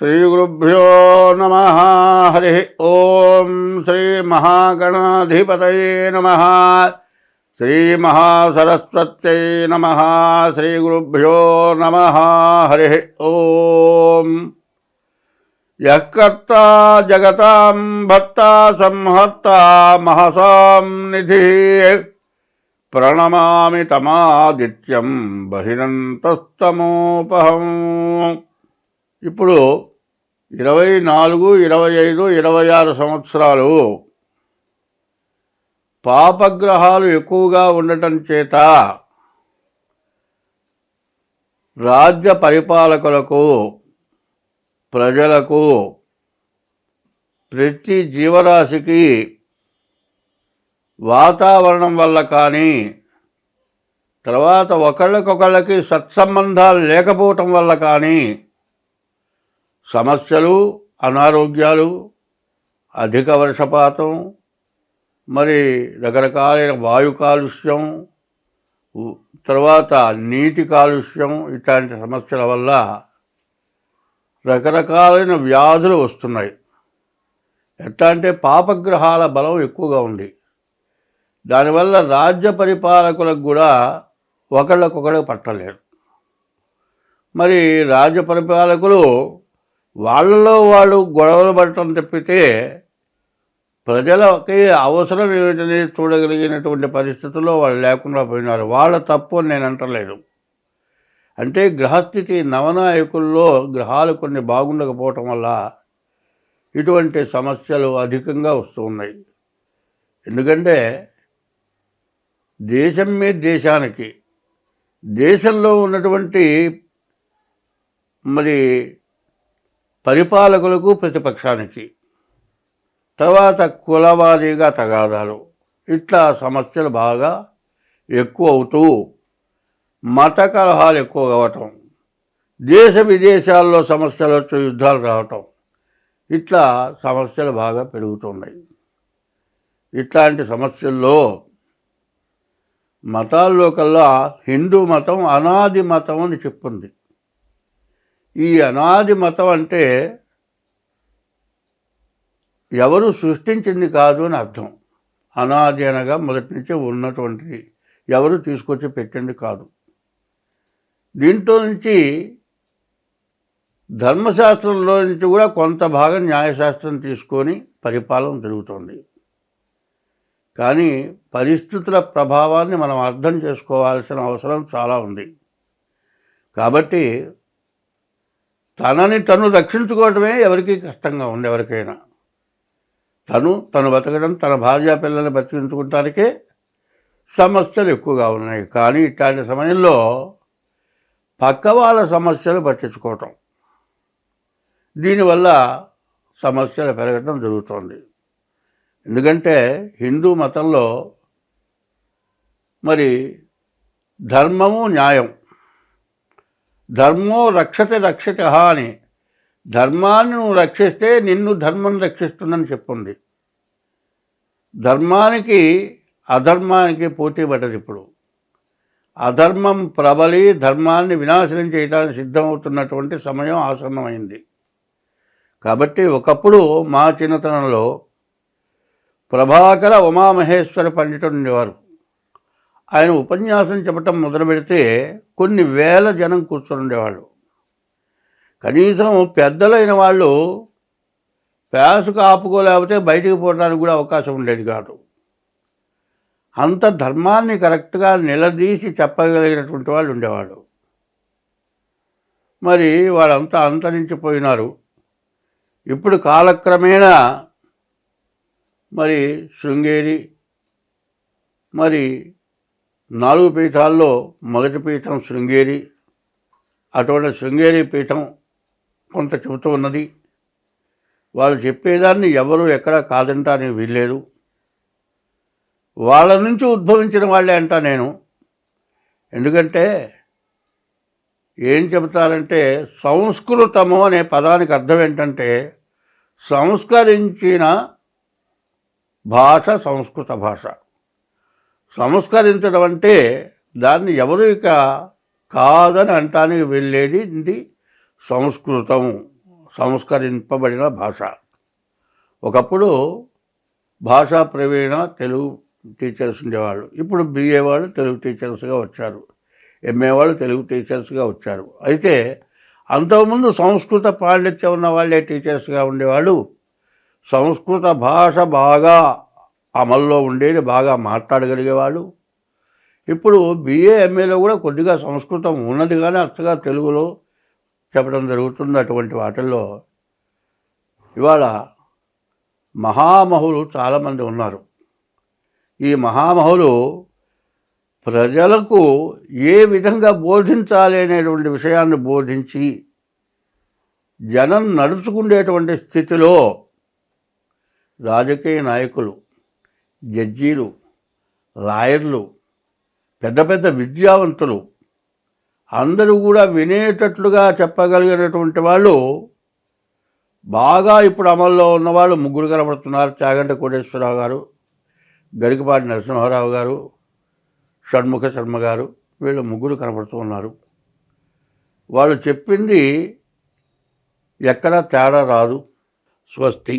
శ్రీగురుభ్యో నమ. హరి ఓం. శ్రీ మహాగణాధిపతయే నమ. శ్రీ మహాసరస్వత్యై నమ. శ్రీగురుభ్యో నమ. హరి ఓం. యః కర్తా జగతాం భర్తా సంహర్తా మహసాం నిధిః ప్రణమామి తమాదిత్యం బహిరంతస్తమోపహం. ఇప్పుడు 24, 25, 26 సంవత్సరాలు పాపగ్రహాలు ఎక్కువగా ఉండటం చేత రాజ్య పరిపాలకులకు, ప్రజలకు, ప్రతి జీవరాశికి వాతావరణం వల్ల కానీ, తర్వాత ఒకళ్ళకొకళ్ళకి సత్సంబంధాలు లేకపోవటం వల్ల కానీ సమస్యలు, అనారోగ్యాలు, అధిక వర్షపాతం, మరి రకరకాలైన వాయు కాలుష్యం, తర్వాత నీటి కాలుష్యం, ఇట్లాంటి సమస్యల వల్ల రకరకాలైన వ్యాధులు వస్తున్నాయి. ఎట్లా అంటే పాపగ్రహాల బలం ఎక్కువగా ఉంది. దానివల్ల రాజ్య పరిపాలకులకు కూడా ఒకళ్ళకొకళ్ళు పట్టలేరు. మరి రాజ్య పరిపాలకులు వాళ్ళలో వాళ్ళు గొడవలు పడటం తప్పితే ప్రజలకి అవసరం ఏమిటని చూడగలిగినటువంటి పరిస్థితుల్లో వాళ్ళు లేకుండా పోయినారు. వాళ్ళ తప్పు అని నేను అంటలేదు. అంటే గ్రహస్థితి నవనాయకుల్లో గ్రహాలు కొన్ని బాగుండకపోవటం వల్ల ఇటువంటి సమస్యలు అధికంగా వస్తూ ఉన్నాయి. ఎందుకంటే దేశం మీద దేశానికి, దేశంలో ఉన్నటువంటి మరి పరిపాలకులకు, ప్రతిపక్షానికి, తర్వాత కులవారీగా తగాదాలు, ఇట్లా సమస్యలు బాగా ఎక్కువ అవుతూ మత కలహాలు ఎక్కువ కావటం, దేశ విదేశాల్లో సమస్యలు వచ్చి యుద్ధాలు రావటం, ఇట్లా సమస్యలు బాగా పెరుగుతున్నాయి. ఇట్లాంటి సమస్యల్లో మతాల్లో కల్లా హిందూ మతం అనాది మతం అని చెప్పింది. ఈ అనాది మతం అంటే ఎవరు సృష్టించింది కాదు అని అర్థం. అనాది అనగా మొదటి నుంచి ఉన్నటువంటిది, ఎవరు తీసుకొచ్చి పెట్టింది కాదు. దీంట్లో నుంచి ధర్మశాస్త్రంలో నుంచి కూడా కొంత భాగం న్యాయశాస్త్రం తీసుకొని పరిపాలన జరుగుతుంది. కానీ పరిస్థితుల ప్రభావాన్ని మనం అర్థం చేసుకోవాల్సిన అవసరం చాలా ఉంది. కాబట్టి తనని తను రక్షించుకోవటమే ఎవరికి కష్టంగా ఉంది. ఎవరికైనా తను బతకడం, తన భార్య పిల్లల్ని బతికించుకోవటానికే సమస్యలు ఎక్కువగా ఉన్నాయి. కానీ ఇట్లాంటి సమయంలో పక్క వాళ్ళ సమస్యలు పట్టించుకోవటం, దీనివల్ల సమస్యలు పెరగటం జరుగుతోంది. ఎందుకంటే హిందూ మతంలో మరి ధర్మము, న్యాయం, ధర్మో రక్షతే రక్షిత అని, ధర్మాన్ని నువ్వు రక్షిస్తే నిన్ను ధర్మం రక్షిస్తుందని చెప్పుంది. ధర్మానికి అధర్మానికి పోటీ పడ్డది. ఇప్పుడు అధర్మం ప్రబలి ధర్మాన్ని వినాశనం చేయడానికి సిద్ధమవుతున్నటువంటి సమయం ఆసన్నమైంది. కాబట్టి ఒకప్పుడు మా చిన్నతనంలో ప్రభాకర ఉమామహేశ్వర పండితుడు ఉండేవారు. ఆయన ఉపన్యాసం చెప్పటం మొదలు పెడితే కొన్ని వేల జనం కూర్చొని ఉండేవాళ్ళు. కనీసం పెద్దలైన వాళ్ళు ప్యాసుకు ఆపుకోలేకపోతే బయటికి పోవడానికి కూడా అవకాశం ఉండేది కాదు. అంత ధర్మాన్ని కరెక్ట్గా నిలదీసి చెప్పగలిగినటువంటి వాళ్ళు ఉండేవాళ్ళు. మరి వాళ్ళంతా అంతరించిపోయినారు. ఇప్పుడు కాలక్రమేణా మరి శృంగేరి, మరి 4 పీఠాల్లో మొదటి పీఠం శృంగేరి, అటువంటి శృంగేరి పీఠం కొంత చెబుతూ ఉన్నది. వాళ్ళు చెప్పేదాన్ని ఎవరు ఎక్కడ కాదంటానికి వీల్లేదు. వాళ్ళ నుంచి ఉద్భవించిన వాళ్ళే అంటా నేను. ఎందుకంటే ఏం చెబుతారంటే సంస్కృతము అనే పదానికి అర్థం ఏంటంటే సంస్కరించిన భాష సంస్కృత భాష. సంస్కరించడం అంటే దాన్ని ఎవరు ఇక కాదని అంటానికి వెళ్ళేది ఇది సంస్కృతం. సంస్కరింపబడిన భాష. ఒకప్పుడు భాషా ప్రవీణ తెలుగు టీచర్స్ ఉండేవాళ్ళు. ఇప్పుడు బిఏ వాళ్ళు తెలుగు టీచర్స్గా వచ్చారు, ఎంఏ వాళ్ళు తెలుగు టీచర్స్గా వచ్చారు. అయితే అంతకుముందు సంస్కృత పాండిత్యం ఉన్న వాళ్ళే టీచర్స్గా ఉండేవాళ్ళు. సంస్కృత భాష బాగా అమల్లో ఉండేది, బాగా మాట్లాడగలిగేవాళ్ళు. ఇప్పుడు బిఏ ఎంఏలో కూడా కొద్దిగా సంస్కృతం ఉన్నది, కానీ అచ్చగా తెలుగులో చెప్పడం జరుగుతుంది. అటువంటి వాటిల్లో ఇవాళ మహామహులు చాలామంది ఉన్నారు. ఈ మహామహులు ప్రజలకు ఏ విధంగా బోధించాలి అనేటువంటి విషయాన్ని బోధించి జనం నడుచుకునేటువంటి స్థితిలో రాజకీయ నాయకులు, జడ్జీలు, లాయర్లు, పెద్ద పెద్ద విద్యావంతులు అందరూ కూడా వినేటట్లుగా చెప్పగలిగినటువంటి వాళ్ళు బాగా ఇప్పుడు అమల్లో ఉన్నవాళ్ళు ముగ్గురు కనబడుతున్నారు. చాగంటి కోటేశ్వరరావు గారు, గరికపాటి నరసింహారావు గారు, షణ్ముఖ శర్మ గారు. వీళ్ళు ముగ్గురు కనబడుతూ ఉన్నారు. వాళ్ళు చెప్పింది ఎక్కడా తేడా రాదు. స్వస్తి.